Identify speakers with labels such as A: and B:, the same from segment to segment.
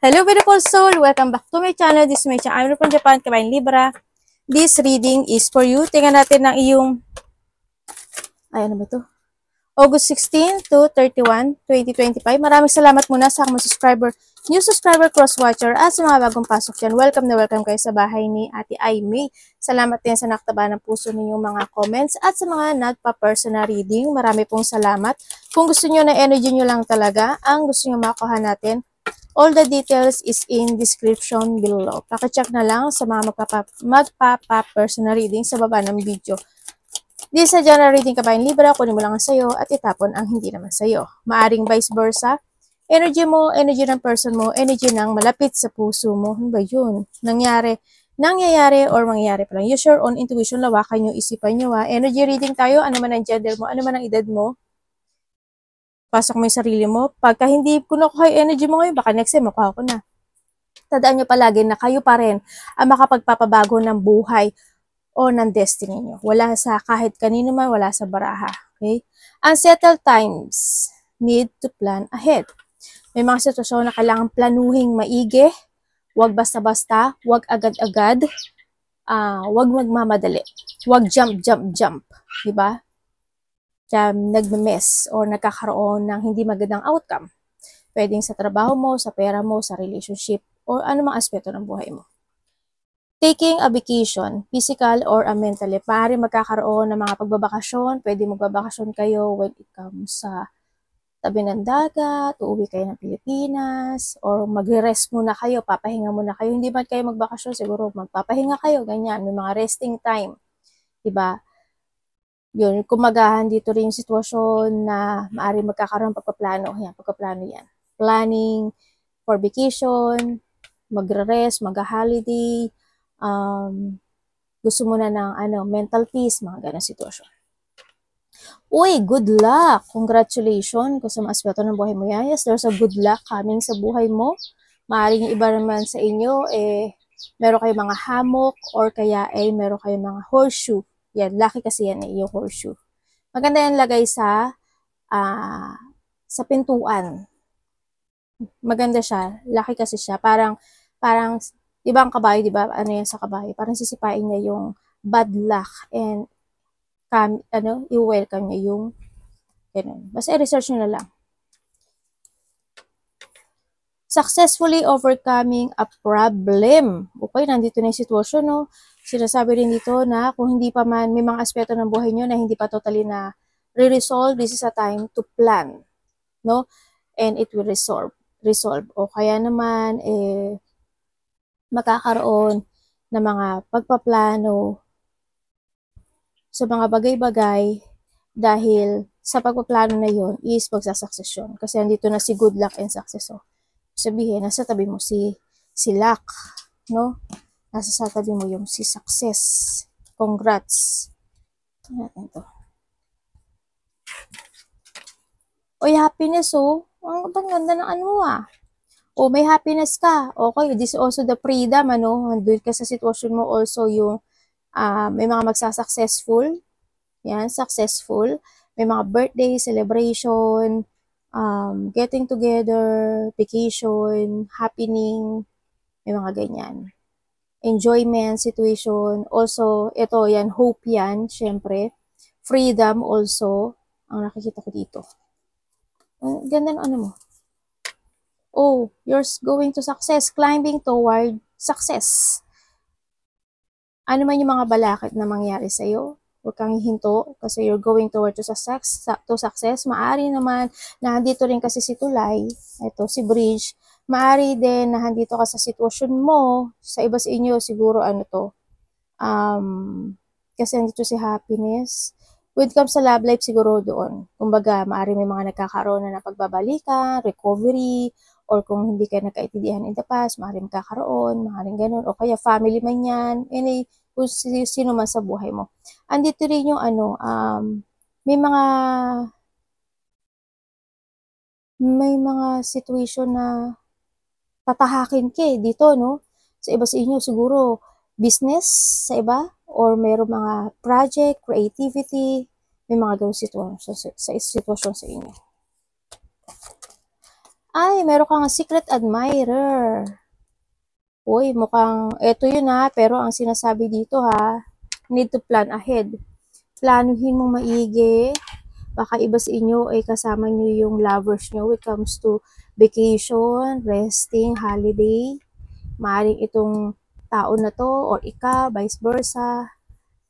A: Hello beautiful soul! Welcome back to my channel. This is my channel. I'm from Japan, Kabayan Libra. This reading is for you. Tingnan natin ng iyong, ano ba to? August 16 to 31, 2025. Maraming salamat muna sa mga subscriber, new subscriber, cross-watcher, at sa mga bagong pasok dyan. Welcome na welcome kayo sa bahay ni Ate Aimee. Salamat din sa naktaba ng puso ninyong mga comments at sa mga nagpa-personal reading. Marami pong salamat. Kung gusto nyo na energy nyo lang talaga, ang gusto nyo makuha natin, all the details is in description below. Pakicheck na lang sa mga magpapa-personal reading sa baba ng video. This is a general reading, Kabayan Libra. Kunin mo lang ang sayo at itapon ang hindi naman sayo. Maaring vice versa. Energy mo, energy ng person mo, energy ng malapit sa puso mo. Ano ba yun? Nangyayari or mangyayari pa lang. Use your own intuition. Lawakan nyo, isipan nyo. Energy reading tayo. Ano man ang gender mo, ano man ang edad mo. Pasok mo yung sarili mo. Pagka hindi ko nakuha yung energy mo ngayon, baka next time makuha ko na. Tandaan nyo palagi na kayo pa rin ang makapagpapabago ng buhay o ng destiny nyo. Wala sa kahit kanino man, wala sa baraha. Okay? Unsettled times need to plan ahead. May mga sitwasyon na kailangan planuhing maigi. Huwag basta-basta. Huwag agad-agad. Huwag magmamadali. Huwag jump. Diba? Kaya nagme-mess o nagkakaroon ng hindi magandang outcome. Pwedeng sa trabaho mo, sa pera mo, sa relationship, o anumang aspeto ng buhay mo. Taking a vacation, physical or mentally, maaari magkakaroon ng mga pagbabakasyon. Pwede magbabakasyon kayo when it comes sa tabi ng dagat, uuwi kayo ng Pilipinas, or magre-rest muna kayo, papahinga muna kayo. Hindi man kayo magbakasyon, siguro magpapahinga kayo, ganyan. May mga resting time. Diba? Yun, kumagahan dito rin yung sitwasyon na maaari magkakaroon pagpaplano. Yan, pagpaplano yan. Planning for vacation, magre-rest, mag-holiday, gusto mo na ng mental peace, mga ganang sitwasyon. Uy, good luck! Congratulations kung sa mga aspeto ng buhay mo yan. Yes, there's a good luck coming sa buhay mo. Maaaring yung iba naman sa inyo, meron kayo mga hammock or kaya meron kayo mga horseshoe. Yan, lucky kasi yan yung horseshoe. Maganda yan lagay sa pintuan. Maganda siya. Lucky kasi siya. Parang, di ba ang kabayo, di ba? Ano yan sa kabayo? Parang sisipain niya yung bad luck and i-welcome niya yung ganun. Basta i-research nyo na lang. Successfully overcoming a problem. Okay, nandito na yung sitwasyon, no? Sinasabi rin dito na kung hindi pa man, may mga aspeto ng buhay nyo na hindi pa totally na re-resolve, this is a time to plan, no? And it will resolve. O kaya naman, makakaroon ng mga pagpaplano sa mga bagay-bagay dahil sa pagpaplano na yon is magsasuksesyon. Kasi andito na si good luck and success. So, sabihin, nasa tabi mo si luck, no? Nasa sa tabi mo yung si success. Congrats. Ito. Oy, happiness, oh. Ang ganda ng ano, O may happiness ka. Okay, this is also the freedom, ano? Andun ka sa sitwasyon mo also yung may mga magsasuccessful. Yan, successful. May mga birthday, celebration, getting together, vacation, happening, may mga ganyan. Enjoyment, situation. Also, ito yan, hope yan, syempre. Freedom also, ang nakikita ko dito. Ganda ng ano mo. Oh, you're going to success, climbing toward success. Ano man yung mga balakid na mangyari sa'yo, huwag kang hihinto kasi you're going toward to success. Maari naman na nandito rin kasi si Tulay, ito si Bridge, maari din na nandito ka sa sitwasyon mo, sa iba sa inyo siguro kasi nandito si happiness. When it comes sa love life siguro doon, kumbaga maari may mga nagkakaroon na pagbabalikan, recovery, or kung hindi ka nagkaintindihan in the past, maaaring magkakaroon, maaaring ganun, o kaya family man yan, kung sino man sa buhay mo. Andito rin yung may mga situation na tatahakin ka dito, no? Sa iba sa inyo, siguro, business sa iba, or mayroong mga project, creativity, may mga ganung sitwasyon sa inyo. Ay, meron kang secret admirer. Uy, mukhang, eto yun ha, pero ang sinasabi dito ha, need to plan ahead. Planuhin mo maigi. Baka iba sa inyo ay kasama nyo yung lovers nyo when it comes to vacation, resting, holiday. Maaring itong tao na to or ika, vice versa,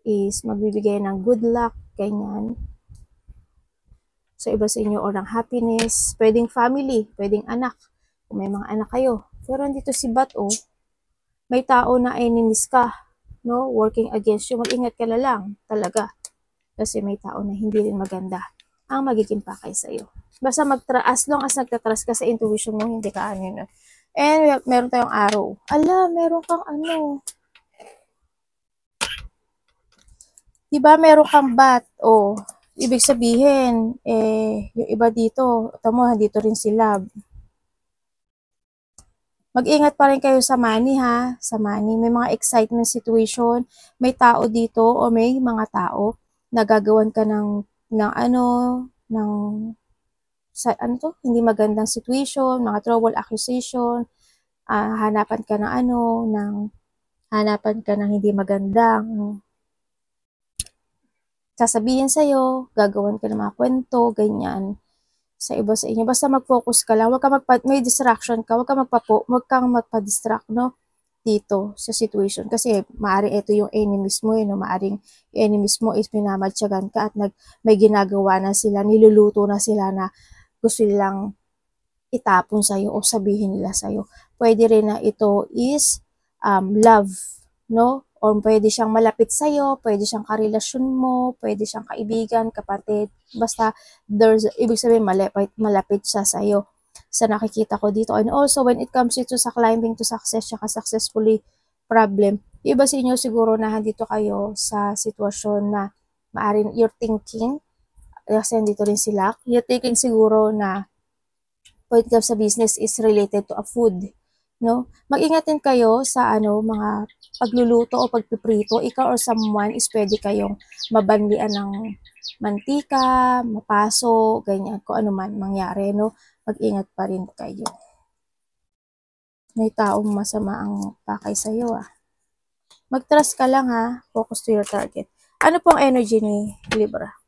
A: is magbibigay ng good luck, ganyan. So, iba sa inyo or ng happiness. Pwedeng family, pwedeng anak. Kung may mga anak kayo. Pero dito si Bat, oh, may tao na enemies ka, no? Working against you. Mag-ingat ka na lang, talaga. Kasi may tao na hindi rin maganda ang magiging pakay sa'yo. Basta as long as nagtatrust ka sa intuition mo, hindi ka ano yun. And meron tayong araw. Ala, meron kang ano. Diba meron kang bat? Oh, ibig sabihin, yung iba dito, tamo, dito rin si Love. Mag-ingat pa rin kayo sa money ha, sa money. May mga excitement situation, may tao dito o may mga tao na gagawan ka ng ano, ng ano to, hindi magandang situation, mga trouble accusation, hanapan ka ng ano, hanapan ka ng hindi magandang sasabihin sa'yo, gagawan ka ng mga kwento, ganyan, sa iba sa inyo. Basta mag-focus ka lang, may distraction ka, wag kang magpa-distract, no? Dito sa situation kasi maaring ito yung enemies mo, no? Maaring enemies mo is minamadyagan ka at may ginagawa na sila, niluluto na sila na gusto nilang itapon sa'yo o sabihin nila sa'yo. Pwede rin na ito is love, no? Or pwede siyang malapit sa'yo, pwede siyang karelasyon mo, pwede siyang kaibigan, kapatid. Basta, ibig sabihin malapit siya sa'yo sa nakikita ko dito. And also, when it comes to sa climbing to success, saka successfully problem, iba sa inyo siguro na handito kayo sa sitwasyon na maaring you're thinking, kasi dito rin sila, you're thinking siguro na when it comes sa business is related to a food, no? Mag-ingat din kayo sa mga pagluluto o pagpiprito. Ikaw or someone is pwede kayong mabanlian ng mantika, mapaso, ganyan, kung ano man mangyari, no? Mag-ingat pa rin kayo. May taong masama ang pakay sa'yo, ah. Mag-trust ka lang, ha? Focus to your target. Ano pong energy ni Libra?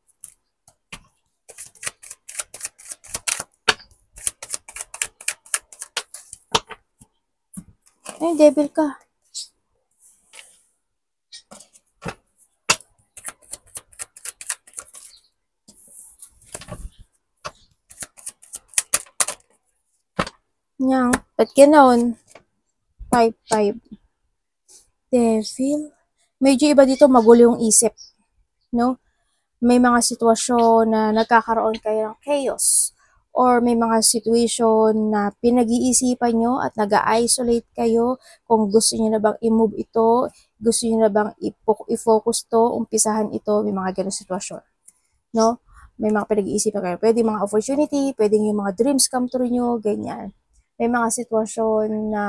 A: Ay, devil ka. Nyang, ba't ganoon? 5-5. Devil. Medyo iba dito, magulo yung isip. No? May mga sitwasyon na nagkakaroon kayo ng chaos. Or may mga situation na pinag-iisipan nyo at nag-isolate kayo kung gusto nyo na bang i-move ito, gusto nyo na bang i-focus to, umpisahan ito, may mga ganong sitwasyon. No? May mga pinag-iisipan kayo. Pwede mga opportunity, pwede yung mga dreams come true nyo, ganyan. May mga sitwasyon na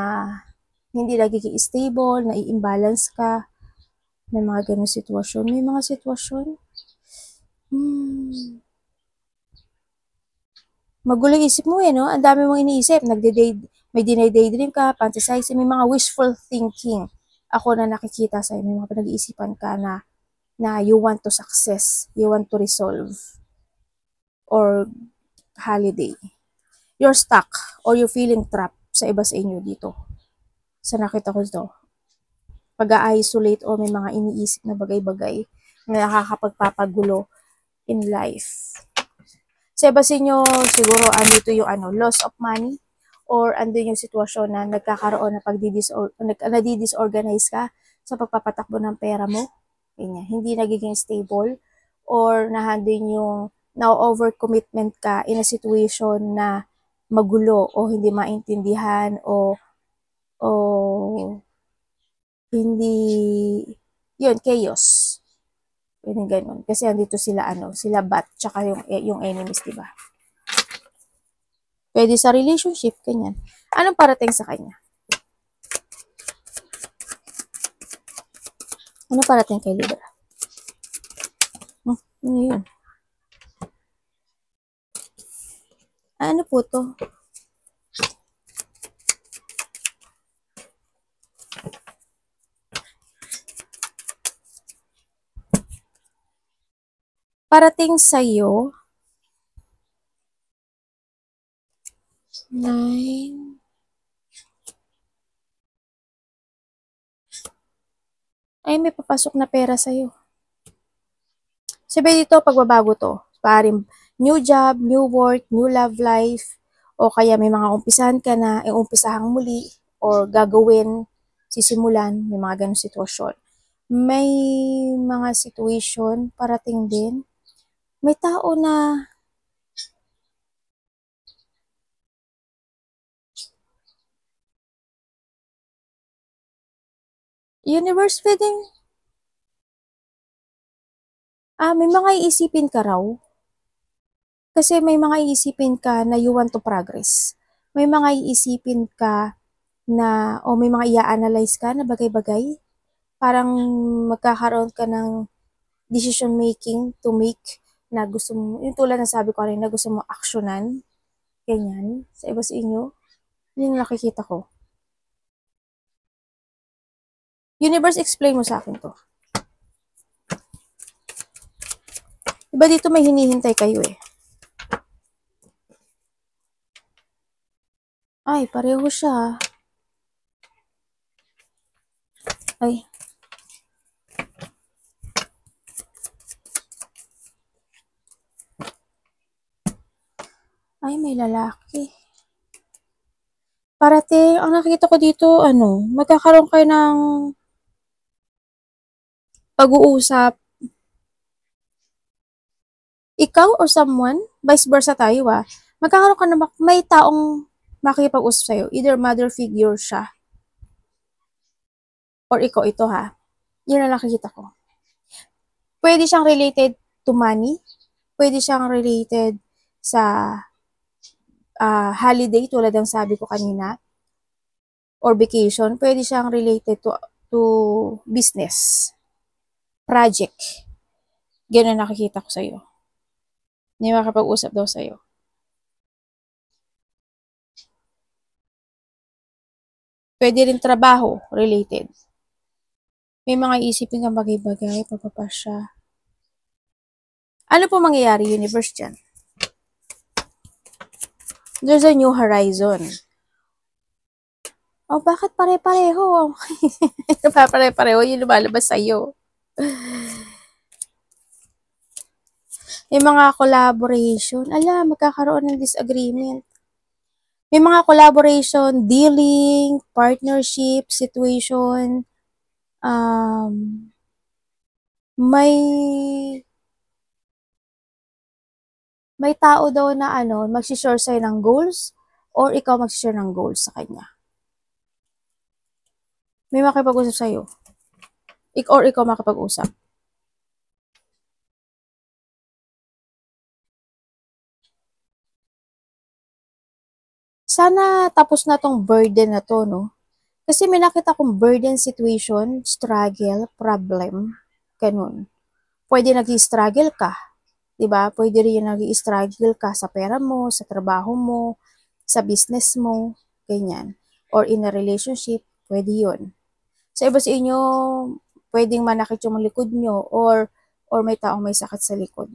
A: hindi nagiging stable, nai-imbalance ka. May mga ganong sitwasyon. May mga sitwasyon. Magulo isip mo no? Ang dami mong iniisip. May daydream ka, fantasizing, may mga wishful thinking. Ako na nakikita sa'yo, may mga pinag-iisipan ka na you want to success, you want to resolve, or holiday. You're stuck, or you're feeling trapped sa iba sa inyo dito. Sa nakita ko dito. Pag-isolate o may mga iniisip na bagay-bagay na nakakapagpapagulo in life. Sa iba sa inyo, siguro andito yung loss of money or andun yung sitwasyon na nagkakaroon na nadi-disorganize ka sa pagpapatakbo ng pera mo. Ganyan. Hindi nagiging stable or nahandin yung na-overcommitment ka in a situation na magulo o hindi maintindihan o hindi yun, chaos. Yun ganun. Kasi andito sila sila bat tsaka yung enemies, di ba? Pwede sa relationship, ganyan. Anong parating sa kanya? Ano parating kay Libra? Ano yun? Ano po to? parating sa'yo, 9, ay may papasok na pera sa'yo. Sabi dito, pagbabago to. Paring new job, new work, new love life, o kaya may mga umpisahan ka na, umpisahang muli, or gagawin, sisimulan, may mga ganong sitwasyon. May mga situation parating din. May tao na universe pwedeng may mga iisipin ka raw. Kasi may mga iisipin ka na you want to progress. May mga iisipin ka na, o may mga i-analyze ka na bagay-bagay. Parang magkakaroon ka ng decision making to make na gusto mo, yung tulad na sabi ko kanina, gusto mo actionan. Ganyan. Sa iba sa inyo, yun yung nakikita ko. Universe, explain mo sa akin to. Diba dito may hinihintay kayo eh. Ay, pareho siya. Ay. Ay, may lalaki. Parating, ang nakita ko dito, magkakaroon kayo ng pag-uusap. Ikaw or someone, vice versa tayo magkakaroon ka na, may taong makikipag-usap sa'yo. Either mother figure siya, or ikaw ito Yun ang nakikita ko. Pwede siyang related to money. Pwede siyang related sa holiday, tulad ng sabi ko kanina, or vacation. Pwede siyang related to business, project. Ganun nakikita ko sa'yo. Hindi makapag-usap daw sa'yo. Pwede rin trabaho related. May mga isipin kang bagay-bagay, papapasya. Ano po mangyayari, universe dyan? There's a new horizon. Oh, bakit pare-pareho? Pare-pareho, yung lumalabas sa'yo. May mga collaboration. Magkakaroon ng disagreement. May mga collaboration, dealing, partnership, situation. May tao daw na magsishare sa'yo ng goals, or ikaw magsishare ng goals sa kanya. May makipag-usap sa'yo. Or ikaw makipag-usap. Sana tapos na tong burden na to, no? Kasi may nakita kong burden situation, struggle, problem, ganun. Pwede nag-struggle ka, diba? Pwede rin nag-struggle ka sa pera mo, sa trabaho mo, sa business mo, ganyan. Or in a relationship, pwede yun. Sa iba sa inyo, pwedeng manakit yung likod nyo, or may taong may sakit sa likod.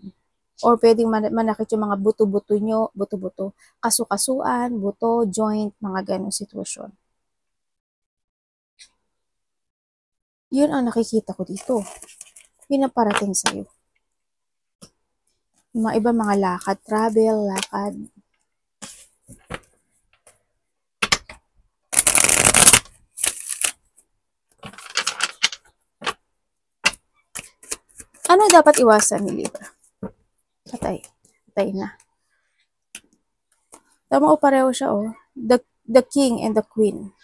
A: Or pwedeng manakit yung mga buto-buto nyo, kasu-kasuan, buto, joint, mga ganong sitwasyon. Yun ang nakikita ko dito. Yun ang parating sa'yo. Mga iba, mga lakad, travel, lakad. Ano dapat iwasan ni Libra? Patay na. Tama o pareho siya the king and the queen.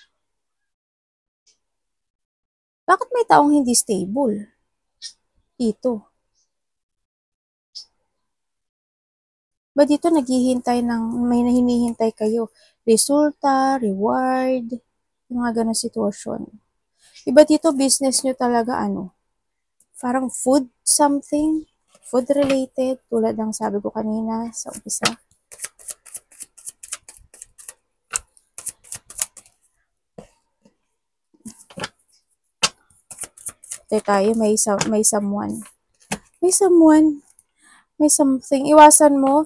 A: Bakit may taong hindi stable? Ito. Ba dito may hinihintay kayo? Resulta, reward, mga ganong sitwasyon. Iba dito, business nyo talaga parang food something, food related, tulad ng sabi ko kanina sa umpisa. Tayo, may someone. May someone. May something. Iwasan mo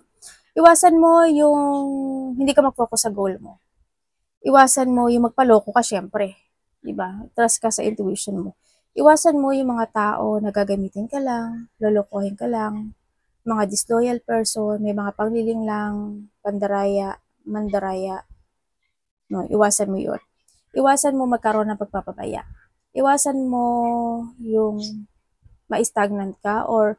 A: yung hindi ka mag-focus sa goal mo. Iwasan mo yung magpaloko ka syempre. Diba? Trust ka sa intuition mo. Iwasan mo yung mga tao na gagamitin ka lang, lolokohin ka lang, mga disloyal person, may mga pangliling lang, pandaraya, mandaraya. No, iwasan mo yun. Iwasan mo magkaroon ng pagpapabaya. Iwasan mo yung ma-stagnant ka or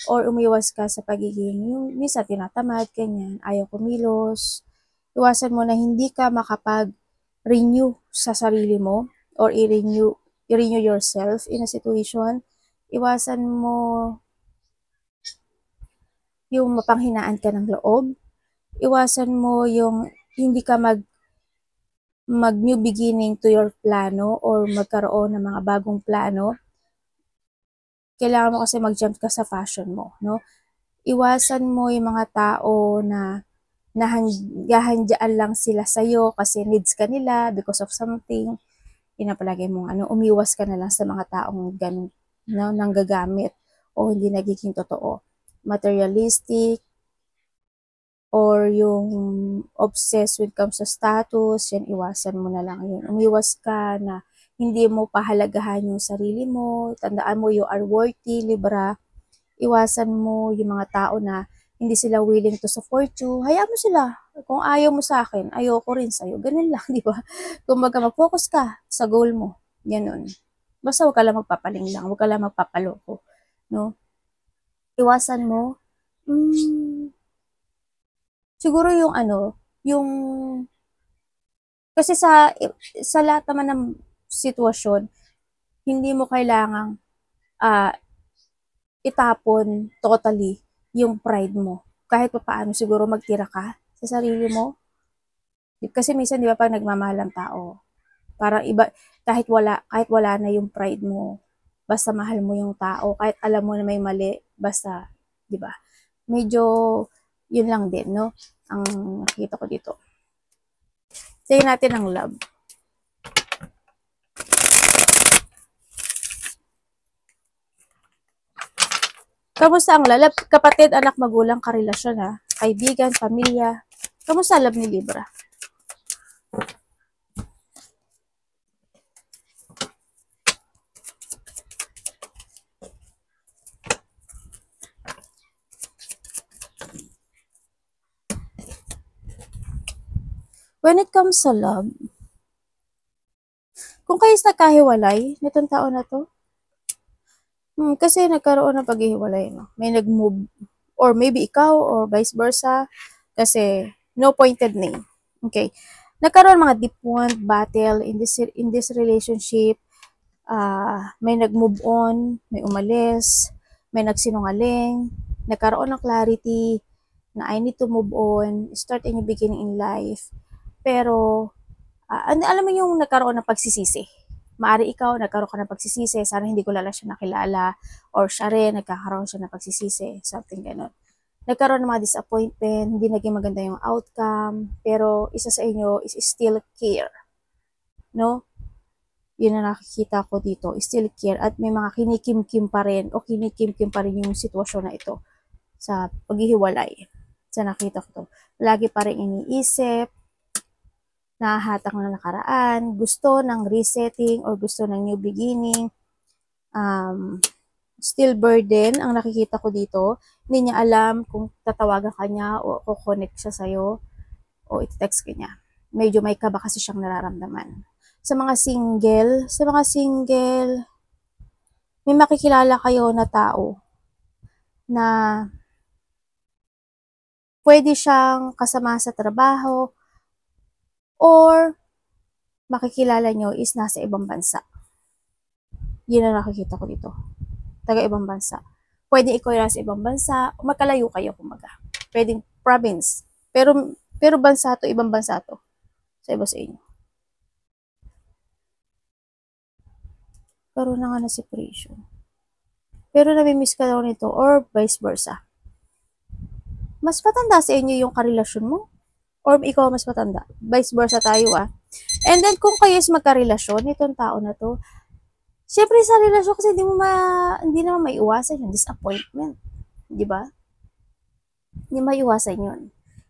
A: umiwas ka sa pagiging yung minsan tinatamad, ganyan, ayaw kumilos. Iwasan mo na hindi ka makapag-renew sa sarili mo or i-renew yourself in a situation. Iwasan mo yung mapanghinaan ka ng loob. Iwasan mo yung hindi ka mag-new beginning to your plano or magkaroon ng mga bagong plano. Kailangan mo kasi mag-jump ka sa fashion mo, no? Iwasan mo yung mga tao na nahandyaan lang sila sa'yo kasi needs ka nila because of something. Pinapalagay mo, umiwas ka na lang sa mga taong ganun, no, nanggagamit o hindi nagiging totoo. Materialistic, or yung obsessed when it comes to status, yan, iwasan mo na lang yun. Umiwas ka na hindi mo pahalagahan yung sarili mo, tandaan mo you are worthy, Libra. Iwasan mo yung mga tao na hindi sila willing to support you, hayaan mo sila. Kung ayaw mo sa akin, ayoko rin sa'yo. Ganun lang, di ba? Kumbaga mag-focus ka sa goal mo. Ganun. Basta huwag ka lang magpapaling lang, huwag ka lang magpapaloko. No? Iwasan mo, siguro yung yung, kasi sa lahat naman ng sitwasyon, hindi mo kailangang itapon totally yung pride mo. Kahit pa paano siguro magtira ka sa sarili mo. Kasi minsan, di ba, pag nagmamahal ang tao, parang iba, kahit wala na yung pride mo, basta mahal mo yung tao, kahit alam mo na may mali, basta, di ba? Medyo, yun lang din, no? Ang nakikita ko dito. Tingnan natin ang love. Kamusta ang love? Kapatid, anak, magulang, karelasyon, ha? Kaibigan, pamilya. Kamusta love ni Libra? When it comes sa love, kung kayo nagkahiwalay, nitong taon na to, kasi nagkaroon ng paghihiwalay, no? May nag-move, or maybe ikaw, or vice versa, kasi no pointed name. Okay. Nagkaroon mga deep wound, battle in this relationship. May nag-move on, may umalis, may nagsinungaling, nagkaroon ng clarity na I need to move on, start a new beginning in life. Pero, alam mo yung nagkaroon ng pagsisisi. Maari ikaw, nagkaroon ka ng pagsisisi, sana hindi ko lala siya nakilala, or siya rin, nagkakaroon siya ng pagsisisi, something ganun. Nagkaroon ng mga disappointment, hindi naging maganda yung outcome, pero isa sa inyo is still care. No? Yun na nakikita ko dito, still care, at may mga kinikim-kim pa rin, o kinikim-kim pa rin yung sitwasyon na ito sa paghihiwalay. Sa nakita ko to. Lagi pa rin iniisip, nahahatak na nakaraan, gusto ng resetting or gusto ng new beginning. Still burden ang nakikita ko dito. Hindi niya alam kung tatawagan ka niya o connect siya sa'yo o i-text ka niya. Medyo may kaba kasi siyang nararamdaman. Sa mga single, may makikilala kayo na tao na pwede siyang kasama sa trabaho, or makikilala nyo is nasa ibang bansa. Yun ang nakikita ko dito. Taga ibang bansa. Pwede ikaw nasa ibang bansa, magkalayo kayo kumaga. Pwedeng province. Pero bansa to, ibang bansa to. Sa iba sa inyo. Karoon na nga na separation. Pero namimiss ka daw nito, or vice versa. Mas matanda sa inyo yung karelasyon mo, or ikaw mas matanda. Vice versa tayo, And then, kung kayo is magkarelasyon, itong tao na to, syempre sa relasyon kasi hindi naman may iwasan yung disappointment. Di ba? Hindi maiwasan yun.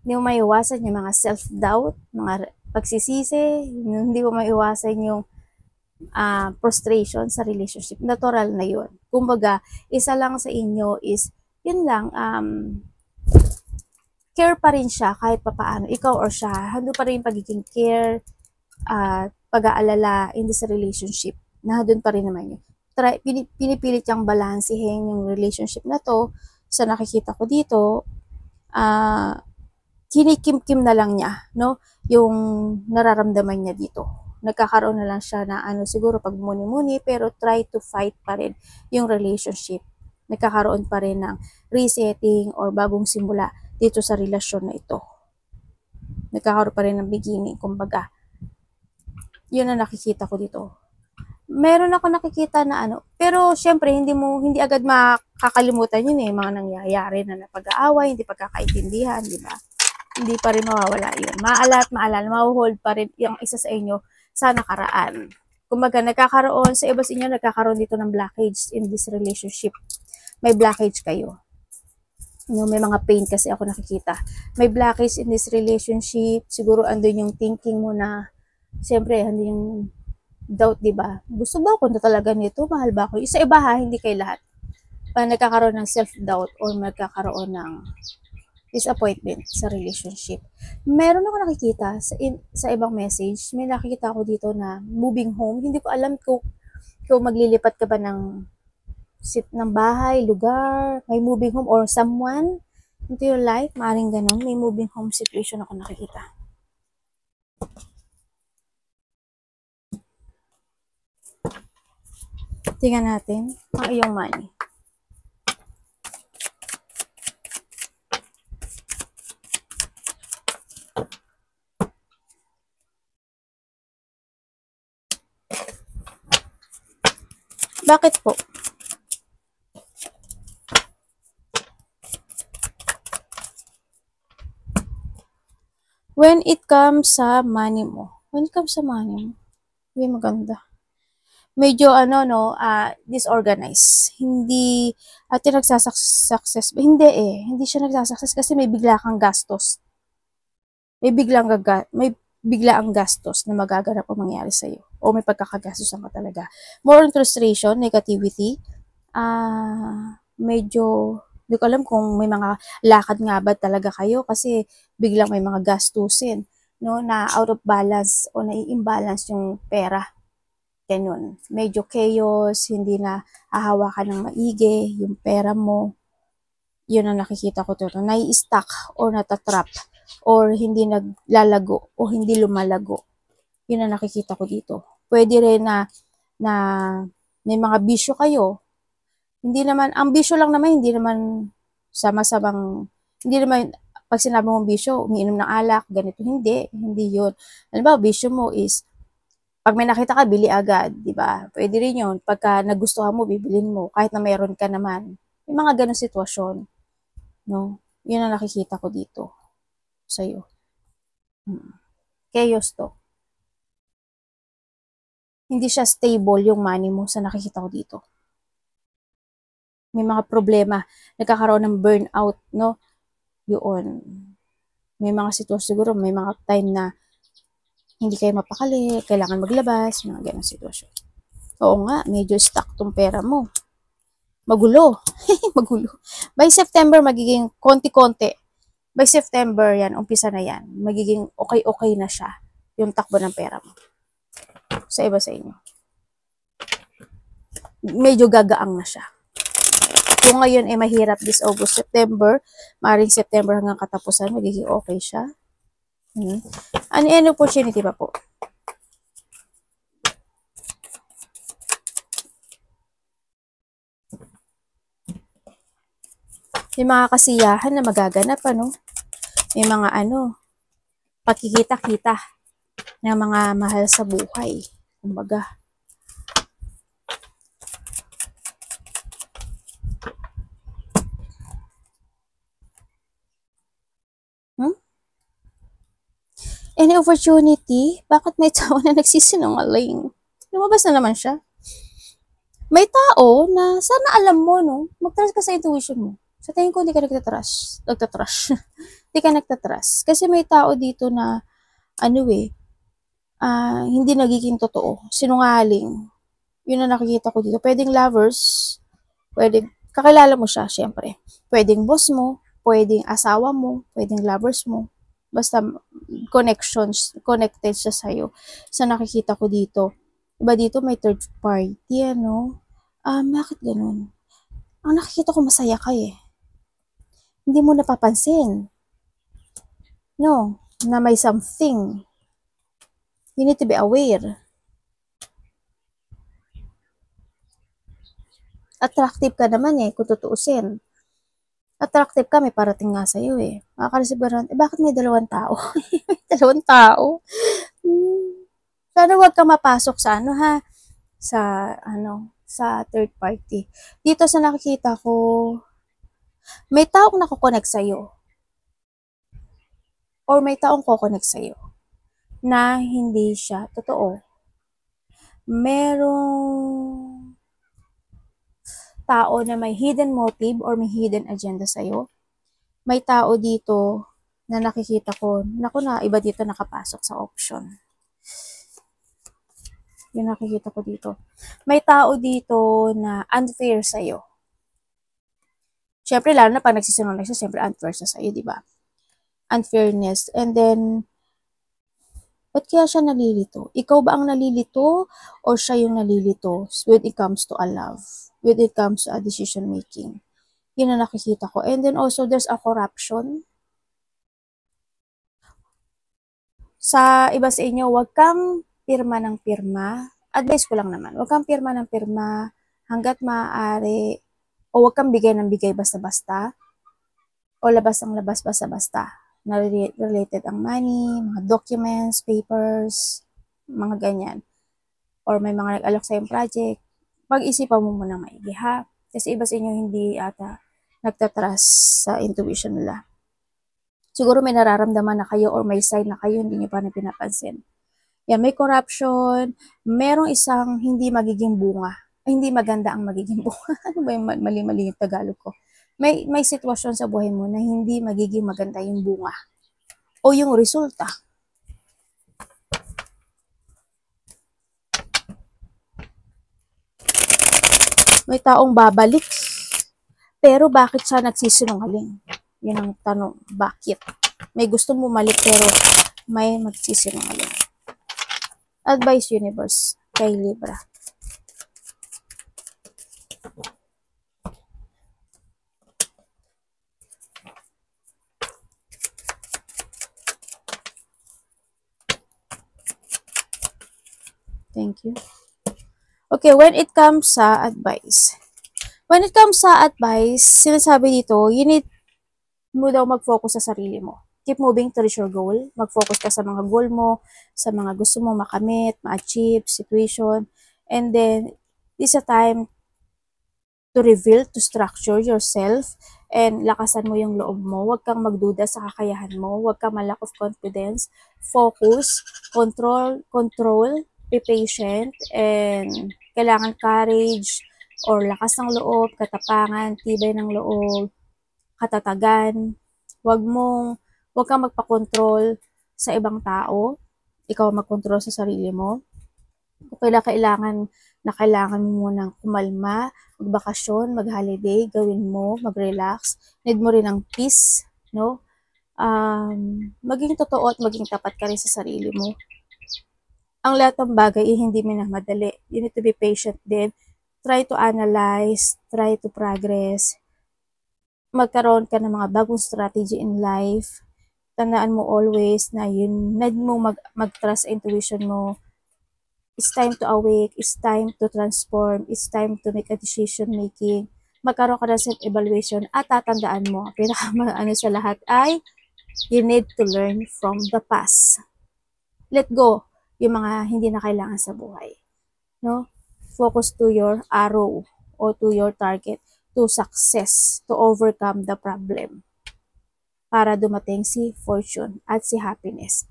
A: Hindi mo maiwasan yung mga self-doubt, mga pagsisisi, hindi mo maiwasan yung frustration sa relationship. Natural na yun. Kumbaga, isa lang sa inyo is, yun lang, care pa rin siya kahit papaano, ikaw or siya, hando pa rin pagiging care at pag-aalala in this relationship. Nandun pa rin naman yun. Pinipilit niyang balansehin yung relationship na to. Sa nakikita ko dito, kinikim-kim na lang niya, no? Yung nararamdaman niya dito. Nagkakaroon na lang siya na siguro pag muni-muni, pero try to fight pa rin yung relationship. Nagkakaroon pa rin ng resetting or bagong simula dito sa relasyon na ito. Nagkakaroon pa rin ng beginning, kumbaga. Yun ang nakikita ko dito. Meron ako nakikita na pero syempre hindi agad makakalimutan yun mga nangyayari na napag-aaway, hindi pagkakaintindihan, di ba? Hindi pa rin mawawala yun. Maala at maalala, mahuhold pa rin yung isa sa inyo sa nakaraan. Kumbaga, nagkakaroon, sa iba sa inyo, nagkakaroon dito ng blockage in this relationship. May blockage kayo. May mga pain kasi ako nakikita. May blockage in this relationship. Siguro andun yung thinking mo na, siyempre, andun yung doubt, di ba? Gusto ba ako na talaga nito? Mahal ba ako? Sa iba hindi kay lahat. Pag nagkakaroon ng self-doubt or nagkakaroon ng disappointment sa relationship. Meron ako nakikita sa ibang message, may nakikita ako dito na moving home. Hindi ko alam kung maglilipat ka ba ng bahay, lugar, may moving home or someone into your life, maaaring ganun. May moving home situation ako nakikita. Tingnan natin ang iyong money. Bakit po? When it comes sa money mo. Hindi maganda. Medyo disorganized. Hindi nagsasuccess. Hindi siya nagsasuccess kasi may bigla kang gastos. May bigla ang gastos na magaganap o mangyari sa iyo. O may pagkakagastosan ka talaga. More on frustration, negativity. Medyo, hindi ko alam kung may mga lakad nga ba talaga kayo kasi biglang may mga gastusin, no, na out of balance o nai-imbalance yung pera. Ganun. Medyo chaos, hindi na hahawakan ng maigi yung pera mo. Yun ang nakikita ko dito. Nai-stuck or natatrap or hindi naglalago o hindi lumalago. Yun ang nakikita ko dito. Pwede rin na may mga bisyo kayo. Hindi naman, ang bisyo lang naman, hindi naman sama-sabang, hindi naman, pag sinabi mong bisyo, umiinom ng alak, ganito, hindi yun. Ano ba, bisyo mo is, pag may nakita ka, bili agad, di ba? Pwede rin yun. Pagka nagustuhan mo, bibilin mo, kahit na mayroon ka naman. May mga ganong sitwasyon, no? Yun ang nakikita ko dito sa'yo. Chaos to. Hindi siya stable yung money mo sa nakikita ko dito. May mga problema, nagkakaroon ng burnout, no? Yun. May mga sitwasyon siguro, may mga time na hindi kayo mapakali, kailangan maglabas, mga ganong sitwasyon. Oo nga, medyo stuck tong pera mo. Magulo. Magulo. By September, magiging konti-konti. By September, yan, umpisa na yan. Magiging okay-okay na siya, yung takbo ng pera mo. Sa iba sa inyo. Medyo gagaang na siya. Kung ngayon mahirap this August, September, maaaring September hanggang katapusan, magiging okay siya. Ano opportunity pa po? Yung mga kasiyahan na magaganap, may mga pakikita-kita ng mga mahal sa buhay. Kumbaga. Any opportunity? Bakit may tao na nagsisinungaling? Lumabas na naman siya. May tao na sana alam mo, no? Mag-trust ka sa intuition mo. Sa tingin ko, hindi ka nagtatrust. Hindi ka nagtatrust. Kasi may tao dito na, hindi nagiging totoo. Sinungaling. Yun ang nakikita ko dito. Pwedeng lovers, pwedeng, kakilala mo siya, syempre. Pwedeng boss mo, pwedeng asawa mo, pwedeng lovers mo. Basta connections, connected siya sa'yo. Sa nakikita ko dito. Diba dito may third party, ano? Bakit ganun? Ang nakikita ko masaya ka eh. Hindi mo napapansin. No, na may something. You need to be aware. Attractive ka naman eh, kung tutuusin. Attractive ka, may parating nga sa'yo eh. Makaka-receive ka rin, bakit may dalawang tao? May dalawang tao? Sana huwag ka mapasok sa sa third party. Dito sa nakikita ko, may taong nakokonek sa'yo. Or may taong kokonek sa'yo na hindi siya totoo. Merong tao na may hidden motive or may hidden agenda sa'yo. May tao dito na nakikita ko, naku na, iba dito nakapasok sa option. Yung nakikita ko dito. May tao dito na unfair sa'yo. Siyempre, lalo na pag nagsisinungaling siya, siyempre unfair siya sa'yo, di ba? Unfairness. And then, ba't kaya siya nalilito? Ikaw ba ang nalilito or siya yung nalilito when it comes to a love? When it comes to a decision making? Yun ang nakikita ko. And then also, there's a corruption. Sa iba sa inyo, huwag kang pirma ng pirma. Advice ko lang naman, huwag kang pirma ng pirma hanggat maaari o huwag kang bigay ng bigay basta-basta o labas ang labas basta-basta na related ang money, mga documents, papers, mga ganyan. Or may mga nag-alok sa yung project, pag-isipan mo muna maigi ha. Kasi iba sa inyo hindi ata nagtatrust sa intuition nila. Siguro may nararamdaman na kayo or may sign na kayo, hindi nyo pa na pinapansin. Yan, may corruption, merong isang hindi magiging bunga. Ay, hindi maganda ang magiging bunga. Ano ba yung mali-mali yung Tagalog ko? May sitwasyon sa buhay mo na hindi magiging maganda yung bunga o yung resulta. May taong babalik, pero bakit siya nagsisinungaling? Yan ang tanong, bakit? May gusto bumalik pero may magsisinungaling. Advice Universe kay Libra. Thank you. Okay, when it comes sa advice. When it comes sa advice, sinasabi dito, you need mo daw mag-focus sa sarili mo. Keep moving to reach your goal. Mag-focus ka sa mga goal mo, sa mga gusto mo makamit, ma-achieve, situation. And then, this is a time to reveal, to structure yourself, and lakasan mo yung loob mo. Huwag kang magduda sa kakayahan mo. Huwag kang lack of confidence. Focus, control, be patient, and kailangan courage, or lakas ng loob, katapangan, tibay ng loob, katatagan. Huwag kang magpakontrol sa ibang tao. Ikaw magkontrol sa sarili mo. Kung kailangan mo munang kumalma, magbakasyon, mag-holiday, gawin mo, mag-relax. Need mo rin ng peace, no? Maging totoo at maging tapat ka rin sa sarili mo. Ang lahat ng bagay hindi minamadali. You need to be patient din. Try to analyze, try to progress. Magkaroon ka ng mga bagong strategy in life. Tandaan mo always na need mo mag-trust intuition mo. It's time to awake, it's time to transform, it's time to make a decision making. Magkaroon ka ng self-evaluation at tatandaan mo, pinaka sa lahat ay you need to learn from the past. Let go yung mga hindi na kailangan sa buhay. No? Focus to your arrow o to your target, to success, to overcome the problem. Para dumating si fortune at si happiness.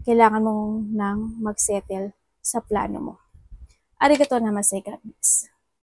A: Kailangan mong nang mag-settle sa plano mo. Arigato namaste, God bless.